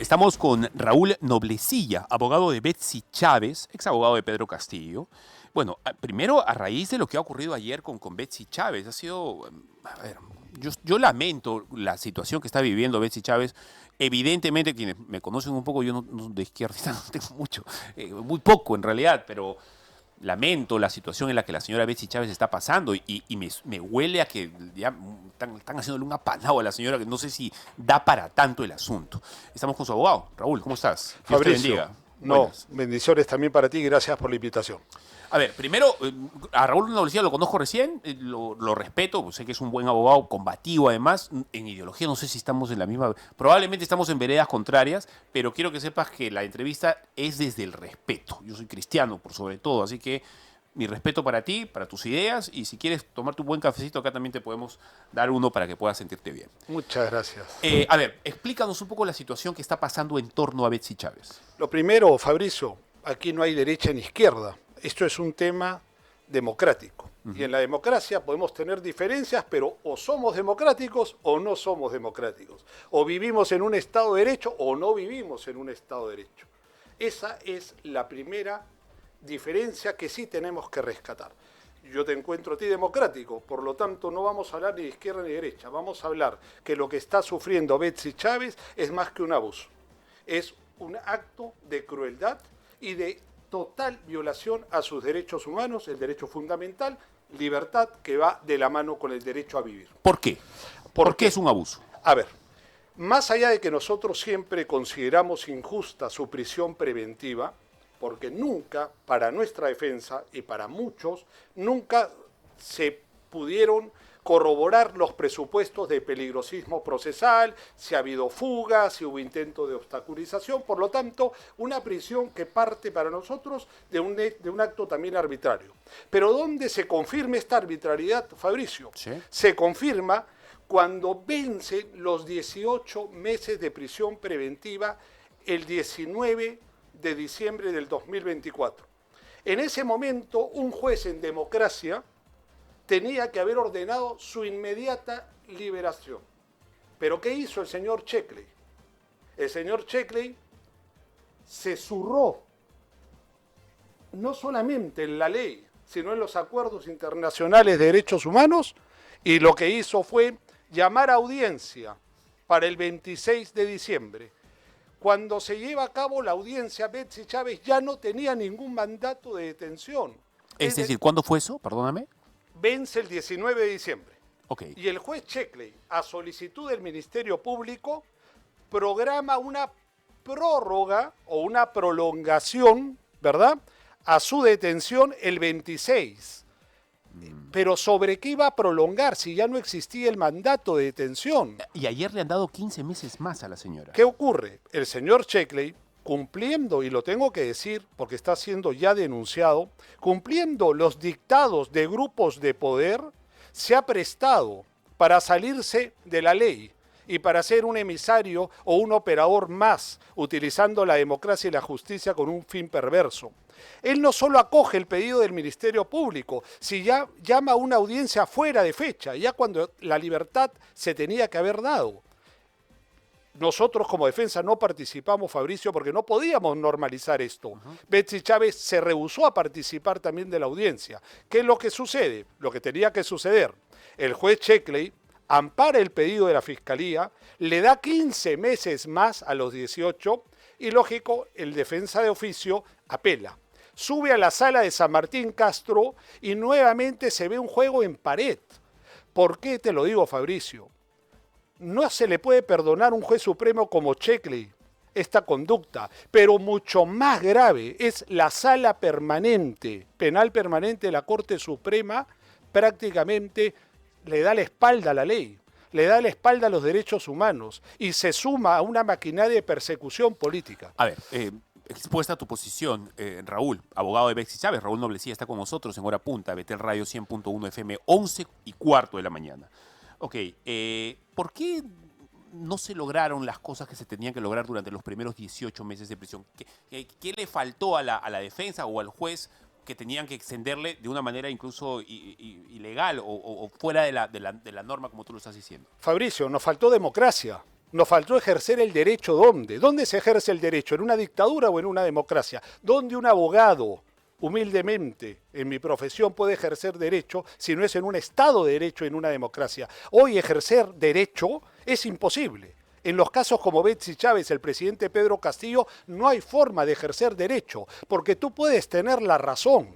Estamos con Raúl Noblecilla, abogado de Betsy Chávez, ex abogado de Pedro Castillo. Bueno, primero a raíz de lo que ha ocurrido ayer con Betsy Chávez, ha sido, a ver, yo lamento la situación que está viviendo Betsy Chávez. Evidentemente, quienes me conocen un poco, yo de izquierdista no tengo mucho, muy poco en realidad, pero lamento la situación en la que la señora Betsy Chávez está pasando y me huele a que ya están haciéndole un apanado a la señora, que no sé si da para tanto el asunto. Estamos con su abogado. Raúl, ¿cómo estás? Dios te Fabricio, bendiga. no, Buenas. bendiciones también para ti, gracias por la invitación. A ver, primero, a Raúl Noblecilla lo conozco recién, lo respeto, pues sé que es un buen abogado, combativo además. En ideología no sé si estamos en la misma, probablemente estamos en veredas contrarias, pero quiero que sepas que la entrevista es desde el respeto. Yo soy cristiano por sobre todo, así que mi respeto para ti, para tus ideas, y si quieres tomarte un buen cafecito, acá también te podemos dar uno para que puedas sentirte bien. Muchas gracias. A ver, explícanos un poco la situación que está pasando en torno a Betsy Chávez. Lo primero, Fabricio, aquí no hay derecha ni izquierda. Esto es un tema democrático. Y en la democracia podemos tener diferencias, pero o somos democráticos o no somos democráticos. O vivimos en un Estado de Derecho o no vivimos en un Estado de Derecho. Esa es la primera diferencia que sí tenemos que rescatar. Yo te encuentro a ti democrático, por lo tanto no vamos a hablar ni de izquierda ni de derecha, vamos a hablar que lo que está sufriendo Betsy Chávez es más que un abuso. Es un acto de crueldad y de total violación a sus derechos humanos, el derecho fundamental, libertad, que va de la mano con el derecho a vivir. ¿Por qué? ¿Por qué es un abuso? A ver, más allá de que nosotros siempre consideramos injusta su prisión preventiva, porque nunca, para nuestra defensa y para muchos, nunca se pudieron corroborar los presupuestos de peligrosismo procesal, si ha habido fuga, si hubo intento de obstaculización, por lo tanto, una prisión que parte para nosotros de un acto también arbitrario. Pero ¿dónde se confirma esta arbitrariedad, Fabricio? Sí. Se confirma cuando vencen los 18 meses de prisión preventiva el 19 de diciembre del 2024. En ese momento, un juez en democracia tenía que haber ordenado su inmediata liberación. ¿Pero qué hizo el señor Checkley? El señor Checkley se zurró no solamente en la ley, sino en los acuerdos internacionales de derechos humanos, y lo que hizo fue llamar a audiencia para el 26 de diciembre. Cuando se lleva a cabo la audiencia, Betsy Chávez ya no tenía ningún mandato de detención. Es decir, ¿cuándo fue eso? Perdóname. Vence el 19 de diciembre. Ok. Y el juez Checkley, a solicitud del Ministerio Público, programa una prórroga o una prolongación, ¿verdad?, a su detención el 26. Pero ¿sobre qué iba a prolongar si ya no existía el mandato de detención? Y ayer le han dado 15 meses más a la señora. ¿Qué ocurre? El señor Checkley, cumpliendo, y lo tengo que decir porque está siendo ya denunciado, cumpliendo los dictados de grupos de poder, se ha prestado para salirse de la ley y para ser un emisario o un operador más, utilizando la democracia y la justicia con un fin perverso. Él no solo acoge el pedido del Ministerio Público, si ya llama a una audiencia fuera de fecha, ya cuando la libertad se tenía que haber dado. Nosotros como defensa no participamos, Fabricio, porque no podíamos normalizar esto. Betsy Chávez se rehusó a participar también de la audiencia. ¿Qué es lo que sucede? Lo que tenía que suceder. El juez Checkley ampara el pedido de la Fiscalía, le da 15 meses más a los 18 y, lógico, el defensa de oficio apela. Sube a la sala de San Martín Castro y nuevamente se ve un juego en pared. ¿Por qué te lo digo, Fabricio? No se le puede perdonar a un juez supremo como Checkley esta conducta, pero mucho más grave es la sala permanente, penal permanente de la Corte Suprema, prácticamente le da la espalda a la ley, le da la espalda a los derechos humanos y se suma a una maquinaria de persecución política. A ver, expuesta tu posición, Raúl, abogado de Betsy Chávez, Raúl Noblecilla está con nosotros en Hora Punta, Betel Radio 100.1 FM, 11:15 de la mañana. Ok, ¿por qué no se lograron las cosas que se tenían que lograr durante los primeros 18 meses de prisión? ¿Qué le faltó a la defensa o al juez que tenían que extenderle de una manera incluso ilegal o fuera de la norma, como tú lo estás diciendo? Fabricio, nos faltó democracia. Nos faltó ejercer el derecho. ¿Dónde? ¿Dónde se ejerce el derecho? ¿En una dictadura o en una democracia? ¿Dónde un abogado, humildemente, en mi profesión, puede ejercer derecho si no es en un Estado de Derecho, en una democracia? Hoy ejercer derecho es imposible. En los casos como Betsy Chávez, el presidente Pedro Castillo, no hay forma de ejercer derecho, porque tú puedes tener la razón,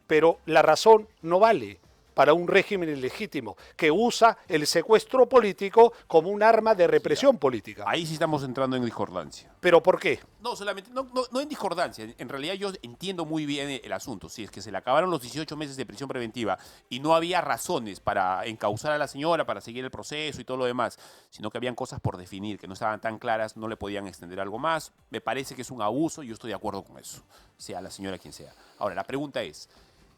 pero la razón no vale para un régimen ilegítimo que usa el secuestro político como un arma de represión política. Ahí sí estamos entrando en discordancia. ¿Pero por qué? No, solamente, no en discordancia. En realidad yo entiendo muy bien el asunto. Si es que se le acabaron los 18 meses de prisión preventiva y no había razones para encauzar a la señora, para seguir el proceso y todo lo demás, sino que habían cosas por definir que no estaban tan claras, no le podían extender algo más. Me parece que es un abuso y yo estoy de acuerdo con eso, sea la señora quien sea. Ahora, la pregunta es,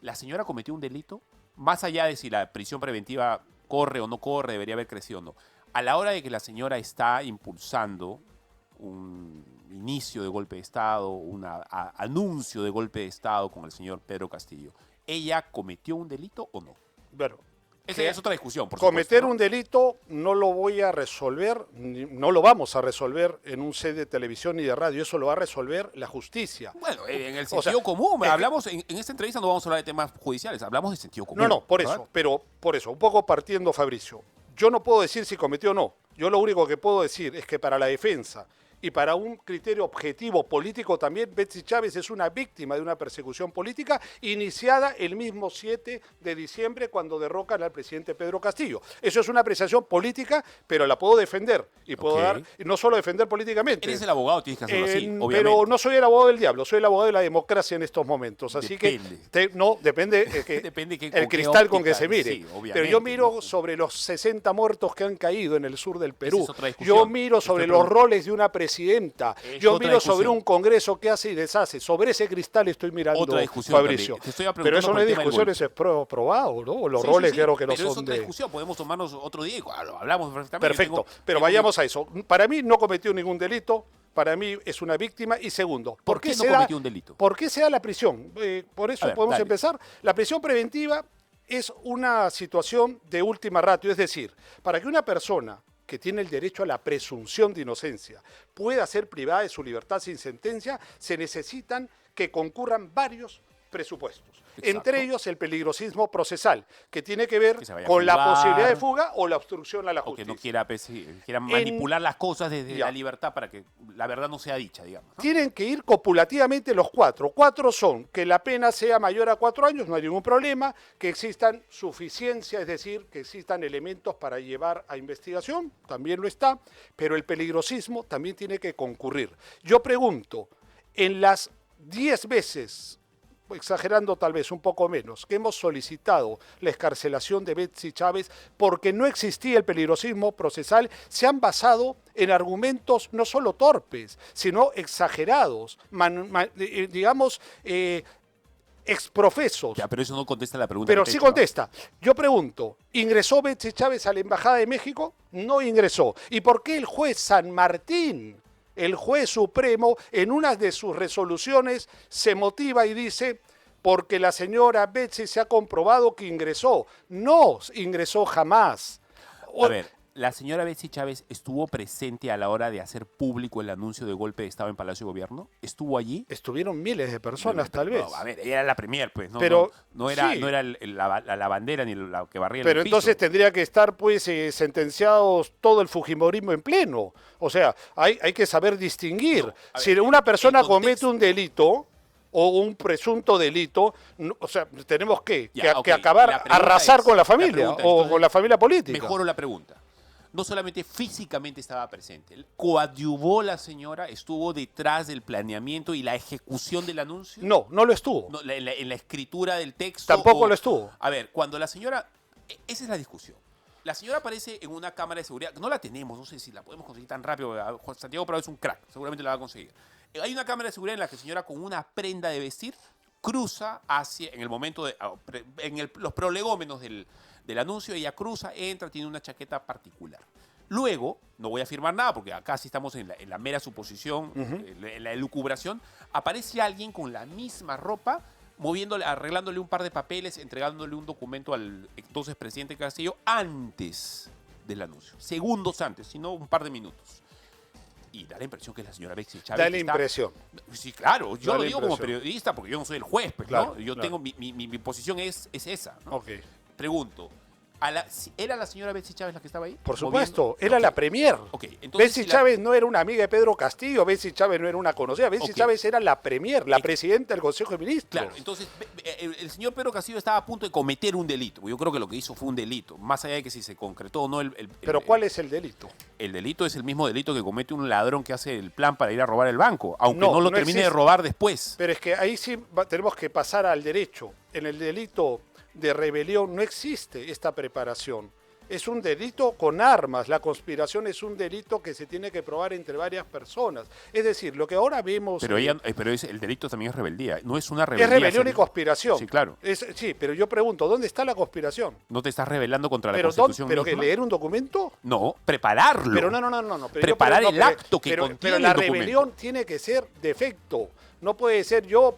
¿la señora cometió un delito? Más allá de si la prisión preventiva corre o no corre, debería haber crecido o no. A la hora de que la señora está impulsando un inicio de golpe de Estado, un anuncio de golpe de Estado con el señor Pedro Castillo, ¿ella cometió un delito o no? Bueno, esa es otra discusión, por cometer supuesto, ¿no? un delito no lo voy a resolver, no lo vamos a resolver en un set de televisión ni de radio, eso lo va a resolver la justicia. Bueno, en el O sea, sentido común, es que- hablamos, en esta entrevista no vamos a hablar de temas judiciales, hablamos de sentido común. No, por ¿verdad? eso, pero por eso, un poco partiendo, Fabricio. Yo no puedo decir si cometió o no. Yo lo único que puedo decir es que para la defensa y para un criterio objetivo político también, Betsy Chávez es una víctima de una persecución política iniciada el mismo 7 de diciembre cuando derrocan al presidente Pedro Castillo. Eso es una apreciación política, pero la puedo defender y puedo Ok. dar, y no solo defender políticamente. Eres el abogado, tienes que hacerlo así, obviamente. Pero no soy el abogado del diablo, soy el abogado de la democracia en estos momentos. Así Depende. no, depende, Depende el con qué cristal con que óptica, se mire. sí, obviamente, pero yo miro ¿no? sobre los 60 muertos que han caído en el sur del Perú. Esa es otra discusión. Yo miro sobre Estoy los roles de una presidenta. Es Yo otra miro sobre discusión. un Congreso que hace y deshace. Sobre ese cristal estoy mirando, Otra discusión Fabricio. también. Te estoy preguntando Pero eso por no el es tema del discusión, golpe. eso es probado, ¿no? Los Sí, roles sí, creo que no pero es son otra de... discusión, podemos tomarnos otro día y hablamos perfectamente. Perfecto, pero vayamos a eso. Para mí no cometió ningún delito, para mí es una víctima. Y segundo, ¿Por qué no se da- cometió un delito? ¿Por qué se da la prisión? Por eso A ver, podemos dale. empezar. La prisión preventiva es una situación de última ratio, es decir, para que una persona que tiene el derecho a la presunción de inocencia pueda ser privada de su libertad sin sentencia, se necesitan que concurran varios presupuestos. Exacto. Entre ellos el peligrosismo procesal, que tiene que ver Que se vaya a con la fugar, posibilidad de fuga o la obstrucción a la O que justicia. no quiera, quiera manipular las cosas desde Ya. la libertad para que la verdad no sea dicha, digamos, ¿no? Tienen que ir copulativamente los cuatro. Cuatro son que la pena sea mayor a 4 años, no hay ningún problema, que existan suficiencia, es decir, que existan elementos para llevar a investigación, también lo está, pero el peligrosismo también tiene que concurrir. Yo pregunto, en las 10 veces, exagerando tal vez un poco menos, que hemos solicitado la excarcelación de Betsy Chávez porque no existía el peligrosismo procesal, se han basado en argumentos no solo torpes, sino exagerados, digamos, exprofesos. Ya, pero eso no contesta la pregunta. Pero que te sí he hecho, ¿no? contesta. Yo pregunto, ¿ingresó Betsy Chávez a la Embajada de México? No ingresó. ¿Y por qué el juez San Martín, el juez supremo, en una de sus resoluciones se motiva y dice, porque la señora Betsy se ha comprobado que ingresó? No ingresó jamás. A ver, la señora Betsy Chávez estuvo presente a la hora de hacer público el anuncio de golpe de Estado en Palacio de Gobierno. ¿Estuvo allí? Estuvieron miles de personas, tal No, vez. a ver, era la premier, pues. Pero, no era, sí. no era la bandera ni la que barría Pero el piso. entonces tendría que estar pues sentenciados todo el fujimorismo en pleno. O sea, hay que saber distinguir. No, a Si ver, una persona el contexto- comete un delito o un presunto delito, o sea, tenemos Ya, ok. que acabar, La pregunta arrasar es- con la la familia pregunta, o entonces, con la familia política. Mejoro la pregunta. No solamente físicamente estaba presente, coadyuvó la señora, estuvo detrás del planeamiento y la ejecución del anuncio. No, no lo estuvo. No, en la escritura del texto. Tampoco lo estuvo. A ver, cuando la señora. Esa es la discusión. La señora aparece en una cámara de seguridad. No la tenemos, no sé si la podemos conseguir tan rápido. Juan Santiago Prado es un crack, seguramente la va a conseguir. Hay una cámara de seguridad en la que la señora, con una prenda de vestir, cruza hacia. En el momento de. Los prolegómenos del anuncio, ella cruza, entra, tiene una chaqueta particular. Luego, no voy a afirmar nada porque acá sí estamos en la mera suposición, en la elucubración, aparece alguien con la misma ropa, arreglándole un par de papeles, entregándole un documento al entonces presidente Castillo antes del anuncio, segundos antes, sino un par de minutos. y da la impresión que es la señora Betsy Chávez. Da la impresión. Sí, claro, yo Da lo la digo como impresión. periodista porque yo no soy el juez, pues, Claro, ¿no? Yo claro. tengo, mi posición es esa, ¿no? Ok. Pregunto, ¿era la señora Betsy Chávez la que estaba ahí? Por moviendo? supuesto, era la premier. Ok, entonces Betsy si la- Chávez no era una amiga de Pedro Castillo, Betsy Chávez no era una conocida, Betsy Ok. Chávez era la premier, la presidenta del Consejo de Ministros. Claro, entonces el señor Pedro Castillo estaba a punto de cometer un delito. Yo creo que lo que hizo fue un delito, más allá de que si se concretó o no Pero ¿cuál es el delito? el delito es el mismo delito que comete un ladrón que hace el plan para ir a robar el banco, aunque No, no lo no termine de existe. robar después. Pero es que ahí sí tenemos que pasar al derecho. En el delito de rebelión no existe esta preparación. Es un delito con armas. La conspiración es un delito que se tiene que probar entre varias personas. Es decir, lo que ahora vemos... Pero el delito también es rebeldía, no es una es rebeldía. rebelión y conspiración. Sí, claro. Sí, pero yo pregunto, ¿dónde está la conspiración? ¿No te estás rebelando contra la ¿Pero, Constitución pero que misma? leer un documento? No, prepararlo. Pero no. Pero Preparar yo el acto que pero contiene la el documento. rebelión tiene que ser de efecto. No puede ser yo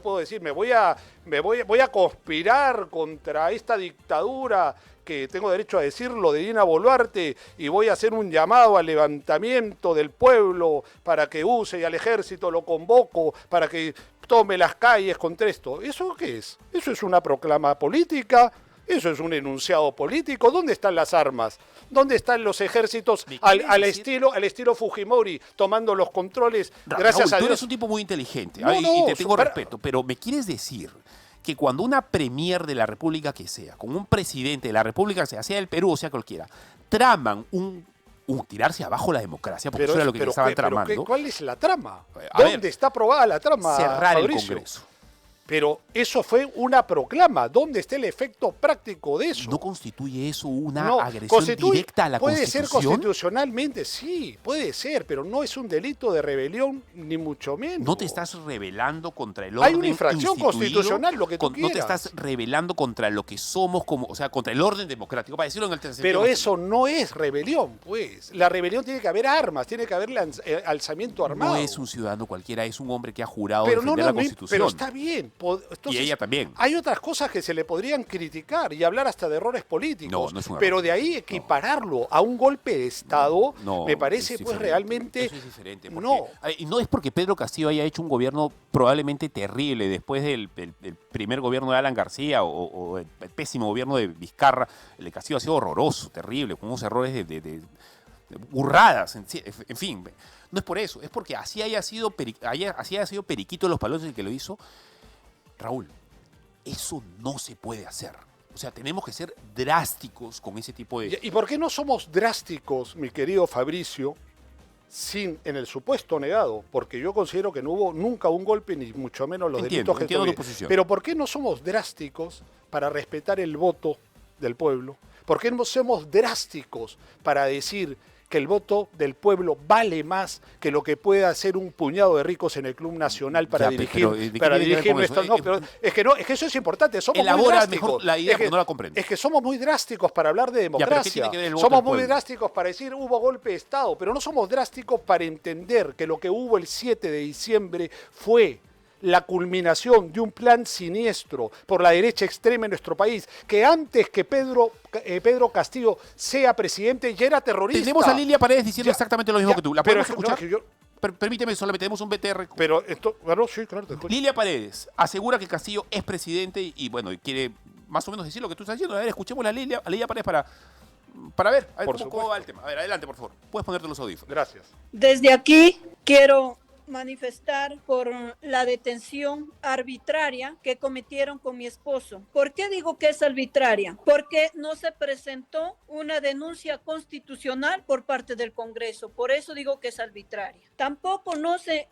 puedo decir, voy a conspirar contra esta dictadura, que tengo derecho a decirlo, de Dina Boluarte, y voy a hacer un llamado al levantamiento del pueblo para que use, y al ejército lo convoco para que tome las calles contra esto. ¿Eso qué es? Eso es una proclama política. Eso es un enunciado político. ¿Dónde están las armas? ¿Dónde están los ejércitos al estilo Fujimori, tomando los controles? Gracias Raúl, a tú Dios. eres un tipo muy inteligente, No, y te no, tengo respeto, pero ¿me quieres decir que cuando una premier de la república que sea, con un presidente de la república que sea el Perú o sea cualquiera, traman un tirarse abajo la democracia, porque eso era lo que estaban tramando, ¿cuál es la trama? A ¿Dónde ver, está aprobada la trama, cerrar el Fabricio? Congreso? Pero eso fue una proclama. ¿Dónde está el efecto práctico de eso? ¿No constituye eso una No, agresión directa a la puede ser Constitución? constitucionalmente, sí, puede ser, pero no es un delito de rebelión, ni mucho menos. ¿No te estás rebelando contra el Hay orden una infracción instituido? constitucional, lo que tú ¿No te quieras. estás rebelando contra lo que somos, o sea, contra el orden democrático? Para decirlo en el tercer Pero sentido. eso no es rebelión, pues. La rebelión tiene que haber armas, tiene que haber alzamiento armado. No es un ciudadano cualquiera, es un hombre que ha jurado pero defender la Constitución. pero está bien. Entonces, Y ella también. Hay otras cosas que se le podrían criticar y hablar hasta de errores políticos. No, no es un error. Pero de ahí equipararlo a un golpe de Estado, No, me parece es pues diferente. realmente... Eso es diferente. No. Y no es porque Pedro Castillo haya hecho un gobierno probablemente terrible después del primer gobierno de Alan García o el pésimo gobierno de Vizcarra. El de Castillo ha sido horroroso, terrible, con unos errores de burradas. En fin, no es por eso. Es porque así haya sido Periquito de los Palotes el que lo hizo. Raúl, eso no se puede hacer. O sea, tenemos que ser drásticos con ese tipo de... ¿Y por qué no somos drásticos, mi querido Fabricio, en el supuesto negado? Porque yo considero que no hubo nunca un golpe, ni mucho menos los delitos que entiendo tu tuvieron. posición. Pero ¿por qué no somos drásticos para respetar el voto del pueblo? ¿Por qué no somos drásticos para decir que el voto del pueblo vale más que lo que pueda hacer un puñado de ricos en el Club Nacional para Ya, dirigir, pero, ¿de qué tiene que ver con nuestro... eso? No, pero es que eso es importante. Somos muy Elabora drásticos. mejor la idea Es que- porque no la comprendo. Es que somos muy drásticos para hablar de pero ¿qué democracia. tiene que ver el voto Somos del muy pueblo? drásticos para decir hubo golpe de Estado, pero no somos drásticos para entender que lo que hubo el 7 de diciembre fue la culminación de un plan siniestro por la derecha extrema en nuestro país, que antes que Pedro Castillo sea presidente ya era terrorista. Tenemos a Lilia Paredes diciendo Ya, exactamente lo mismo ya, que tú. ¿La pero podemos es que- no, escuchar? es que yo- Permíteme, solamente tenemos un BTR. pero esto, claro, sí, claro, te escucho. Lilia Paredes asegura que Castillo es presidente y bueno, y quiere más o menos decir lo que tú estás diciendo. A ver, escuchemos a Lilia Paredes para ver, Por cómo va el tema. A ver, adelante, por favor. Puedes ponerte los audífonos. Gracias. Desde aquí quiero manifestar por la detención arbitraria que cometieron con mi esposo. ¿Por qué digo que es arbitraria? Porque no se presentó una denuncia constitucional por parte del Congreso. Por eso digo que es arbitraria. Tampoco no se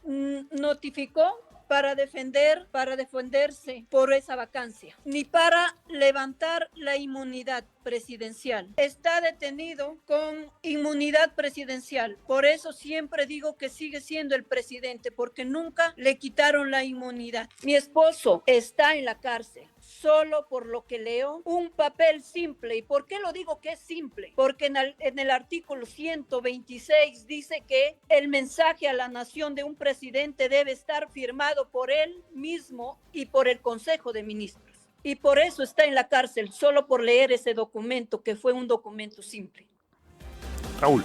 notificó para defenderse por esa vacancia, ni para levantar la inmunidad presidencial. Está detenido con inmunidad presidencial. Por eso siempre digo que sigue siendo el presidente, porque nunca le quitaron la inmunidad. Mi esposo está en la cárcel. Solo por lo que leo, un papel simple. ¿Y por qué lo digo que es simple? Porque en el artículo 126 dice que el mensaje a la nación de un presidente debe estar firmado por él mismo y por el Consejo de Ministros. Y por eso está en la cárcel, solo por leer ese documento, que fue un documento simple. Raúl,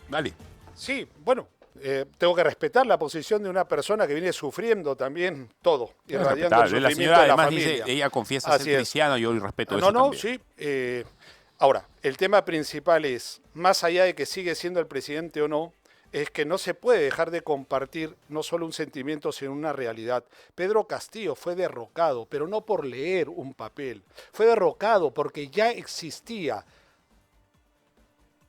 Dale. Sí, bueno, tengo que respetar la posición de una persona que viene sufriendo también todo, irradiando el Respetable. La sufrimiento señora de la además familia. dice, ella confiesa Así ser es. cristiana, yo respeto No, eso no, también. sí. Ahora, el tema principal es, más allá de que sigue siendo el presidente o no, es que no se puede dejar de compartir no solo un sentimiento, sino una realidad. Pedro Castillo fue derrocado, pero no por leer un papel. Fue derrocado porque ya existía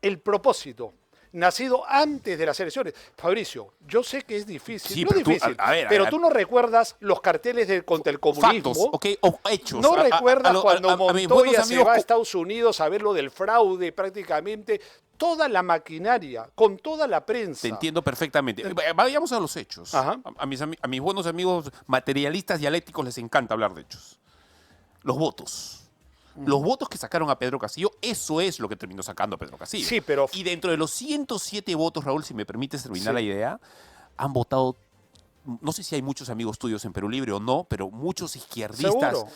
el propósito, nacido antes de las elecciones. Fabricio, yo sé que es difícil, Sí, no pero es tú, difícil, a ver, pero tú no recuerdas los carteles contra el comunismo. Factos, ok, o hechos. No recuerdas cuando a mis buenos Montoya se amigos va a Estados Unidos a ver lo del fraude prácticamente, toda la maquinaria, con toda la prensa. Te entiendo perfectamente. Vayamos a los hechos. Ajá. A mis buenos amigos materialistas dialécticos les encanta hablar de hechos. Los votos. Los votos que sacaron a Pedro Castillo, eso es lo que terminó sacando a Pedro Castillo. Sí, pero... Y dentro de los 107 votos, Raúl, si me permites terminar Sí. la idea, han votado, no sé si hay muchos amigos tuyos en Perú Libre o no, pero muchos Seguro.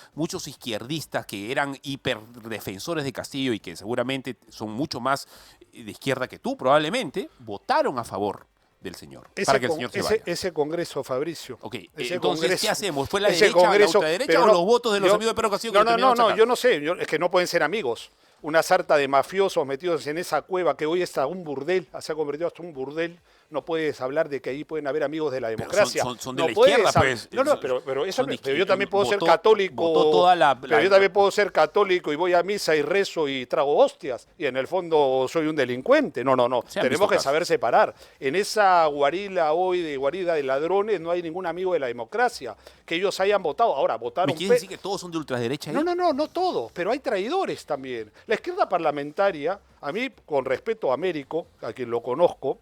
izquierdistas que eran hiperdefensores de Castillo y que seguramente son mucho más de izquierda que tú, probablemente, votaron a favor del señor, para que el señor se vaya. Ese congreso, Fabricio. Ok, ese entonces, congreso, ¿qué hacemos? ¿Fue la ese derecha, la congreso, ultraderecha pero o no, los votos de los yo- amigos de Pedro Castillo que No, lo no, no, terminaron no, sacando? yo no sé, es que no pueden ser amigos. Una sarta de mafiosos metidos en esa cueva que hoy está un burdel, se ha convertido hasta un burdel. No puedes hablar de que ahí pueden haber amigos de la Pero democracia. son de no la puedes izquierda, hab- pues. No, no, pero eso Son de pero yo también puedo ser votó- católico. votó toda pero yo también puedo ser católico y voy a misa y rezo y trago hostias. Y en el fondo soy un delincuente. No, no, no. Se han visto Tenemos que casos. saber separar. En esa guarida hoy de guarida de ladrones no hay ningún amigo de la democracia. Que ellos hayan votado. Ahora, ¿Me votaron. quieres decir que todos son de ultraderecha? No, no, no, no todos, pero hay traidores también. La izquierda parlamentaria, a mí, con respeto a Américo, a quien lo conozco,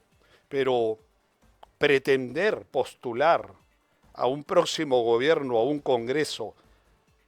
pero pretender postular a un próximo gobierno, a un congreso,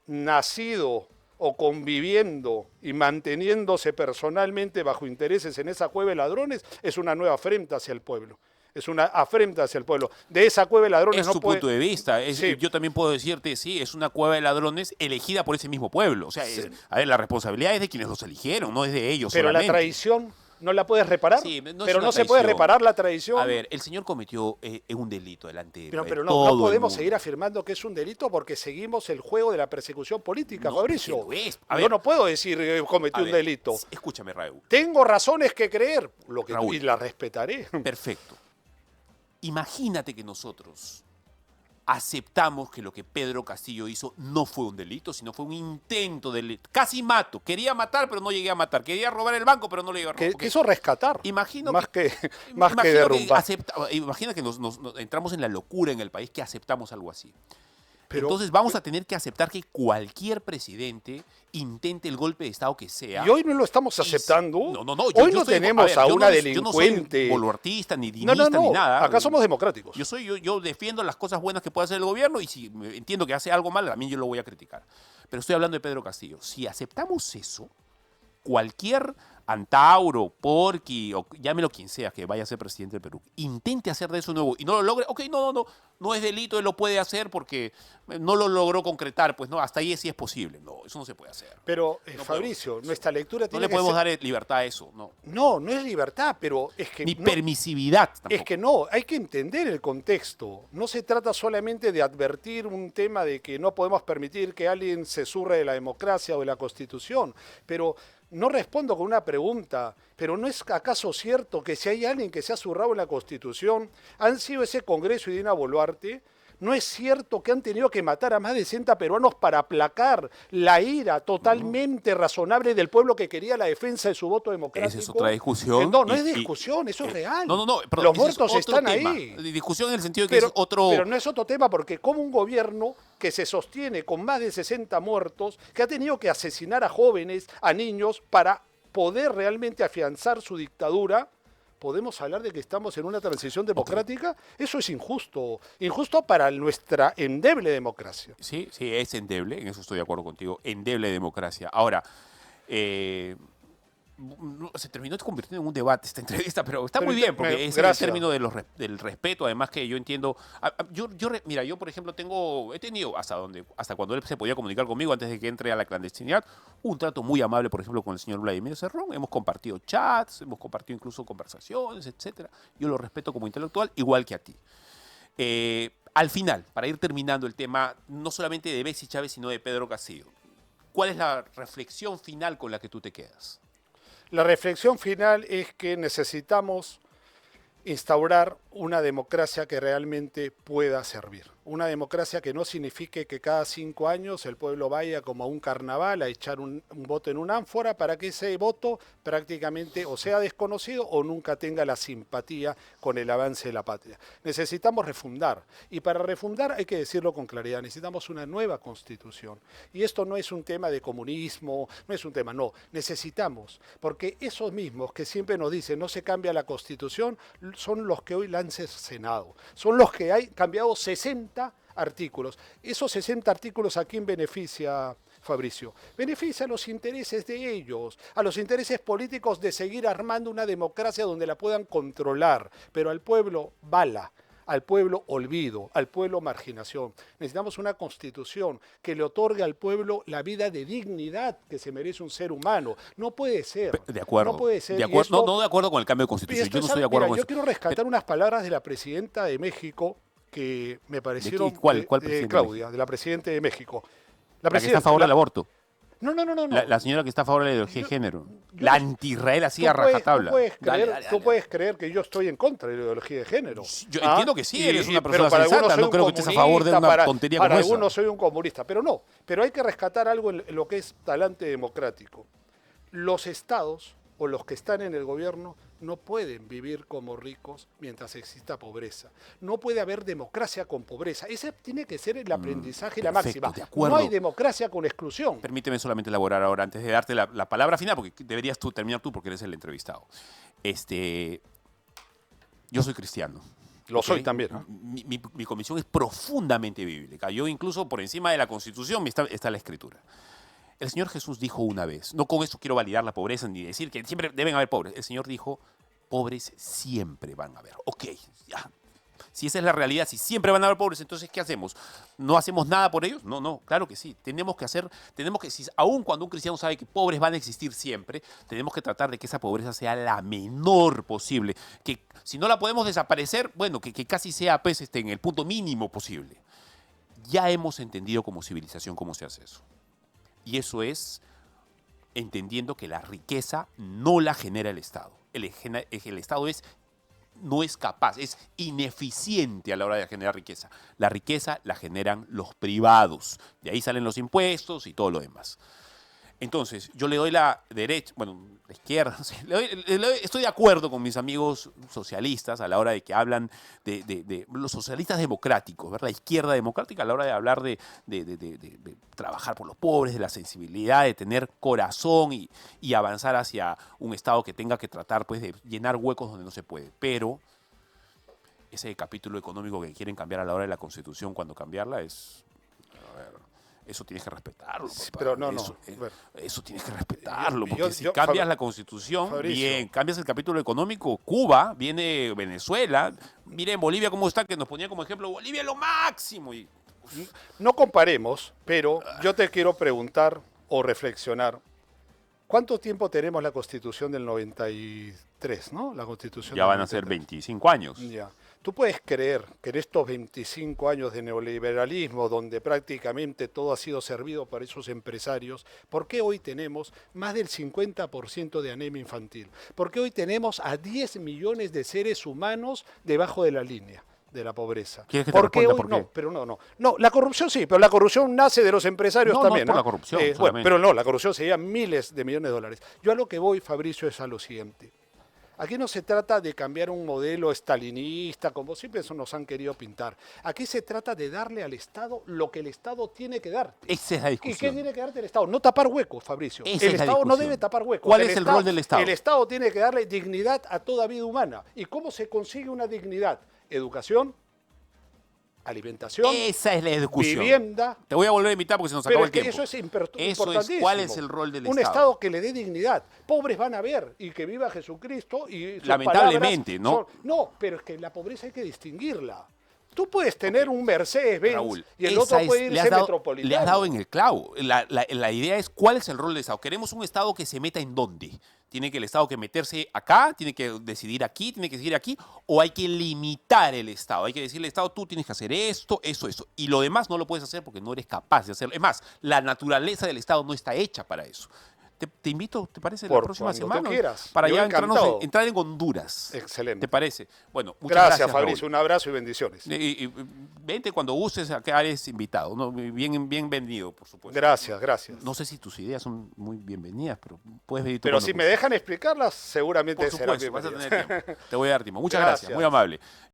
nacido o conviviendo y manteniéndose personalmente bajo intereses en esa cueva de ladrones, es una nueva afrenta hacia el pueblo. Es una afrenta hacia el pueblo. De esa cueva de ladrones Es no su puede... punto de vista. Sí. Yo también puedo decirte, sí, es una cueva de ladrones elegida por ese mismo pueblo. O sea, a ver, la responsabilidad es de quienes los eligieron, no es de ellos Pero solamente. la traición no la puedes reparar. Sí, no es pero una no se puede traición. reparar la traición. A ver, el señor cometió un delito delante de Pero todo no el podemos mundo. seguir afirmando que es un delito porque seguimos el juego de la persecución política, No, Fabricio. que lo es. A Yo ver. no puedo decir que cometí A un ver, delito. Escúchame, Raúl. Tengo razones que creer lo que Raúl. y la respetaré. Perfecto. Imagínate que nosotros aceptamos que lo que Pedro Castillo hizo no fue un delito, sino fue un intento de delito. Casi mato. Quería matar, pero no llegué a matar. Quería robar el banco, pero no lo llegué a robar. Que Ok. quiso rescatar. Imagino más que Imagino derrumbar. imagina que nos entramos en la locura en el país que aceptamos algo así. Pero- Entonces vamos a tener que aceptar que cualquier presidente intente el golpe de Estado que sea. Y hoy no lo estamos Y- aceptando. No, no, no. Hoy no tenemos a yo una no, delincuente. Yo no soy boluartista, ni no, dinista, no, ni no. nada. Acá somos democráticos. Yo defiendo las cosas buenas que puede hacer el gobierno y si entiendo que hace algo mal, también yo lo voy a criticar. Pero estoy hablando de Pedro Castillo. Si aceptamos eso, cualquier Antauro, Porqui, o llámelo quien sea que vaya a ser presidente del Perú, intente hacer de eso nuevo y no lo logre, ok, no es delito, él lo puede hacer porque no lo logró concretar, pues no, hasta ahí sí es posible. No, eso no se puede hacer. Pero, No Fabricio, podemos. nuestra lectura No tiene le que podemos ser... dar libertad a eso, no. No, no es libertad, pero es que... Ni no- permisividad tampoco. Es que no, hay que entender el contexto. No se trata solamente de advertir un tema de que no podemos permitir que alguien se surre de la democracia o de la Constitución, pero no respondo con una pregunta. ¿Pero no es acaso cierto que si hay alguien que se ha zurrado en la Constitución, han sido ese Congreso y Dina Boluarte? ¿No es cierto que han tenido que matar a más de 60 peruanos para aplacar la ira totalmente razonable del pueblo que quería la defensa de su voto democrático? Esa es otra discusión. No, no y- es y- discusión, eso es real. No, pero Los ese es muertos otro están tema. ahí. Discusión en el sentido de que es otro... Pero no es otro tema, porque como un gobierno que se sostiene con más de 60 muertos, que ha tenido que asesinar a jóvenes, a niños, para poder realmente afianzar su dictadura, ¿podemos hablar de que estamos en una transición democrática? Eso es injusto. Injusto para nuestra endeble democracia. Sí, es endeble, en eso estoy de acuerdo contigo, endeble democracia. Ahora, se terminó convirtiendo en un debate esta entrevista, pero está muy Pero bien, porque es el gracias. término del respeto, además que yo entiendo. Mira, yo por ejemplo he tenido hasta cuando él se podía comunicar conmigo antes de que entre a la clandestinidad, un trato muy amable, por ejemplo, con el señor Vladimir Cerrón. Hemos compartido chats, hemos compartido incluso conversaciones, etcétera. Yo lo respeto como intelectual, igual que a ti. Al final, para ir terminando el tema, no solamente de Betsy Chávez, sino de Pedro Castillo, ¿cuál es la reflexión final con la que tú te quedas? La reflexión final es que necesitamos instaurar una democracia que realmente pueda servir. Una democracia que no signifique que cada 5 años el pueblo vaya como a un carnaval a echar un voto en una ánfora para que ese voto prácticamente o sea desconocido o nunca tenga la simpatía con el avance de la patria. Necesitamos refundar y para refundar hay que decirlo con claridad, necesitamos una nueva constitución. Y esto no es un tema de comunismo, no es un tema, no, necesitamos, porque esos mismos que siempre nos dicen no se cambia la constitución son los que hoy la han Senado, son los que hay cambiado 60 artículos. Esos 60 artículos, ¿a quién beneficia, Fabricio? Beneficia a los intereses de ellos, a los intereses políticos de seguir armando una democracia donde la puedan controlar, pero al pueblo bala, al pueblo olvido, al pueblo marginación. Necesitamos una constitución que le otorgue al pueblo la vida de dignidad que se merece un ser humano. No puede ser. De acuerdo. No puede ser. No de acuerdo con el cambio de constitución. Yo no estoy de acuerdo con yo eso. quiero rescatar unas palabras de la presidenta de México que me parecieron... ¿Cuál presidenta? Claudia, de la presidenta de México. La que está a favor del aborto. No. La señora que está a favor de la ideología de género. La anti-Israel así a rajatabla. Tú puedes creer que yo estoy en contra de la ideología de género. Yo entiendo que sí, eres una persona pero para sensata. soy No un creo que estés a favor de una comunista, tontería para como esa. algunos soy un comunista, pero no. Pero hay que rescatar algo en lo que es talante democrático. Los estados o los que están en el gobierno no pueden vivir como ricos mientras exista pobreza. No puede haber democracia con pobreza. Ese tiene que ser el aprendizaje, la perfecto, máxima. de acuerdo. No hay democracia con exclusión. Permíteme solamente elaborar ahora, antes de darte la palabra final, porque deberías terminar tú porque eres el entrevistado. Yo soy cristiano. Lo soy también. Mi convicción es profundamente bíblica. Yo incluso por encima de la Constitución está la Escritura. El Señor Jesús dijo una vez, no con eso quiero validar la pobreza ni decir que siempre deben haber pobres. El Señor dijo, pobres siempre van a haber. Ok, ya. Si esa es la realidad, si siempre van a haber pobres, entonces ¿qué hacemos? ¿No hacemos nada por ellos? No, claro que sí. Aun cuando un cristiano sabe que pobres van a existir siempre, tenemos que tratar de que esa pobreza sea la menor posible. Que si no la podemos desaparecer, bueno, que casi sea pues, en el punto mínimo posible. Ya hemos entendido como civilización cómo se hace eso. Y eso es entendiendo que la riqueza no la genera el Estado. El Estado no es capaz, es ineficiente a la hora de generar riqueza. La riqueza la generan los privados. De ahí salen los impuestos y todo lo demás. Entonces, yo le doy la derecha, bueno, la izquierda, no sé, estoy de acuerdo con mis amigos socialistas a la hora de que hablan de los socialistas democráticos, ¿verdad? La izquierda democrática a la hora de hablar de trabajar por los pobres, de la sensibilidad, de tener corazón y avanzar hacia un Estado que tenga que tratar pues, de llenar huecos donde no se puede. Pero ese capítulo económico que quieren cambiar a la hora de la Constitución, cuando cambiarla es... Eso tienes que respetarlo. Papá. Pero no. Eso tienes que respetarlo. Porque si cambias la Constitución, Fabricio, bien, cambias el capítulo económico, Cuba, viene Venezuela. Miren Bolivia cómo está, que nos ponía como ejemplo, Bolivia es lo máximo. No comparemos, pero yo te quiero preguntar o reflexionar. ¿Cuánto tiempo tenemos la Constitución del 93, no? La Constitución ya van a ser 25 años. Ya. ¿Tú puedes creer que en estos 25 años de neoliberalismo, donde prácticamente todo ha sido servido para esos empresarios, ¿por qué hoy tenemos más del 50% de anemia infantil? ¿Por qué hoy tenemos a 10 millones de seres humanos debajo de la línea de la pobreza? ¿Quieres que te responda por qué? No, pero no, la corrupción sí, pero la corrupción nace de los empresarios también. No, por la corrupción. Bueno, pero no, la corrupción sería miles de millones de dólares. Yo a lo que voy, Fabricio, es a lo siguiente. Aquí no se trata de cambiar un modelo estalinista, como siempre nos han querido pintar. Aquí se trata de darle al Estado lo que el Estado tiene que dar. Esa es la discusión. ¿Y qué tiene que darte el Estado? No tapar huecos, Fabricio. Esa el Estado no debe tapar huecos. ¿Cuál es el rol del Estado? El Estado tiene que darle dignidad a toda vida humana. ¿Y cómo se consigue una dignidad? Educación, alimentación, Esa es la discusión. vivienda. Te voy a volver a invitar porque se nos Pero acabó es el que tiempo. eso es Eso importantísimo. es, ¿cuál es el rol del Un Estado? Estado que le dé dignidad. Pobres van a haber y que viva Jesucristo y sus Lamentablemente, palabras ¿no? No, pero es que la pobreza hay que distinguirla. Tú puedes tener un Mercedes-Benz Raúl, y el esa otro puede le irse has dado, metropolitano. le has dado en el clavo. La idea es cuál es el rol del Estado. ¿Queremos un Estado que se meta en dónde? ¿Tiene que el Estado que meterse acá? ¿Tiene que decidir aquí? ¿Tiene que decidir aquí? ¿O hay que limitar el Estado? Hay que decirle al Estado, tú tienes que hacer esto, eso. Y lo demás no lo puedes hacer porque no eres capaz de hacerlo. Es más, la naturaleza del Estado no está hecha para eso. Te invito, ¿te parece? La Por próxima cuando tú semana. quieras. Para Yo ya encantado. entrar en Honduras. Excelente. ¿Te parece? Bueno, muchas gracias, Gracias, Fabricio. Raúl. Un abrazo y bendiciones. Y vente cuando gustes, acá eres invitado. ¿No? Bienvenido, por supuesto. Gracias, gracias. No sé si tus ideas son muy bienvenidas, pero puedes venir tú Pero cuando si me gustes. dejan explicarlas, seguramente Por serán supuesto, vas a bienvenidas. tener tiempo. Te voy a dar tiempo. Muchas gracias, muy amable.